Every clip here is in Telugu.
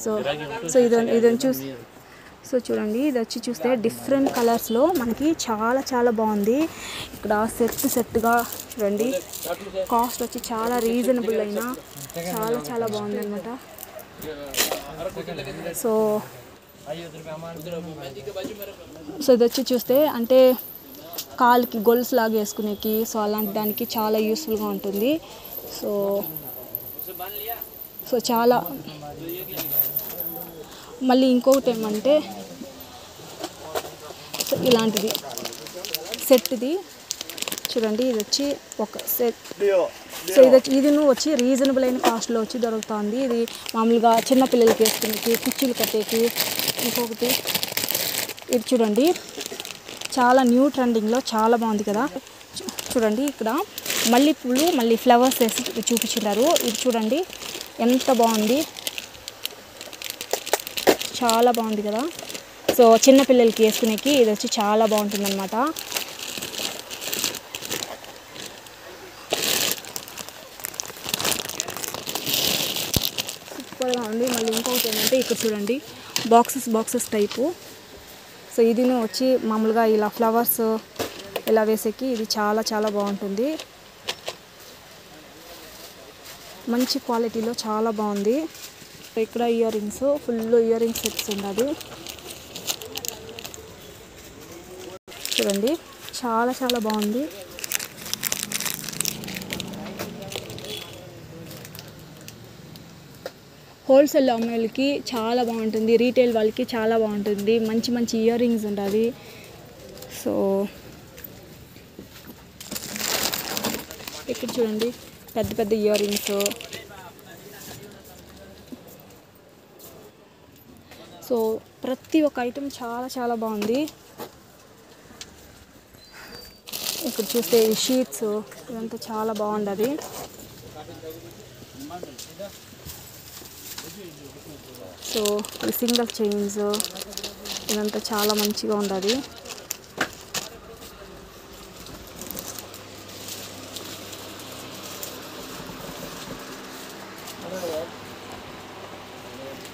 సో సో ఇది చూసి సో చూడండి, ఇది వచ్చి చూస్తే డిఫరెంట్ కలర్స్లో మనకి చాలా చాలా బాగుంది. ఇక్కడ సెట్గా చూడండి, కాస్ట్ వచ్చి చాలా రీజనబుల్ అయినా చాలా చాలా బాగుంది అనమాట. సో సో ఇది వచ్చి చూస్తే అంటే కాలుకి గొలుసు లాగా వేసుకునేకి, సో అలాంటి దానికి చాలా యూస్ఫుల్గా ఉంటుంది. సో సో చాలా మళ్ళీ ఇంకొకటి ఏమంటే సో ఇలాంటిది సెట్ది చూడండి, ఇది వచ్చి ఒక సెట్. సో ఇది వచ్చి రీజనబుల్ అయిన కాస్ట్లో వచ్చి దొరుకుతుంది. ఇది మామూలుగా చిన్నపిల్లలకి వేసుకునేకి, కుర్చీలు కట్టేకి. ఇంకొకటి ఇది చూడండి, చాలా న్యూ ట్రెండింగ్లో చాలా బాగుంది కదా. చూడండి ఇక్కడ మల్లెపూలు మళ్ళీ ఫ్లవర్స్ వేసి చూపించున్నారు. ఇది చూడండి ఎంత బాగుంది, చాలా బాగుంది కదా. సో చిన్నపిల్లలకి వేసుకునేకి ఇది వచ్చి చాలా బాగుంటుంది అనమాట. సూపర్గా ఉంది. మళ్ళీ ఇంకొకటి ఏంటంటే ఇక్కడ చూడండి బాక్సెస్ టైపు. సో ఇది వచ్చి మామూలుగా ఇలా ఫ్లవర్స్ ఇలా వేసేకి ఇది చాలా చాలా బాగుంటుంది. మంచి క్వాలిటీలో చాలా బాగుంది. ఇక్కడ ear rings, full ear rings sets ఉన్నది చూడండి, చాలా చాలా బాగుంది. హోల్సేల్ అమ్మే వాళ్ళకి చాలా బాగుంటుంది, రీటైల్ వాళ్ళకి చాలా బాగుంటుంది. మంచి మంచి ఇయర్ రింగ్స్ ఉంటుంది. సో ఇక్కడ చూడండి పెద్ద పెద్ద ఇయర్ రింగ్స్. సో ప్రతి ఒక్క ఐటెం చాలా చాలా బాగుంది. ఇక్కడ చూస్తే షీట్స్ ఇదంతా చాలా బాగుంటుంది. సో ఈ సింగిల్ చైన్స్ ఇదంతా చాలా మంచిగా ఉంటుంది.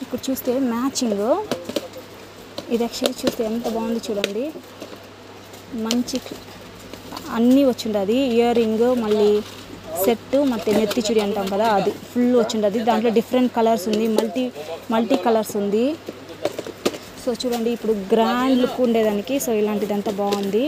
ఇక్కడ చూస్తే మ్యాచింగ్, ఇది యాక్చువల్లీ చూస్తే ఎంత బాగుంది చూడండి. మంచి అన్నీ వచ్చిండది, ఇయర్ రింగ్ మళ్ళీ సెట్ ಮತ್ತು నెత్తి చుడి అంటాం కదా, అది ఫుల్ వచ్చిండది. దాంట్లో డిఫరెంట్ కలర్స్ ఉంది, మల్టీ కలర్స్ ఉంది. సో చూడండి ఇప్పుడు గ్రాండ్ లుక్ ఉండేదానికి సో ఇలాంటిదంతా బాగుంది.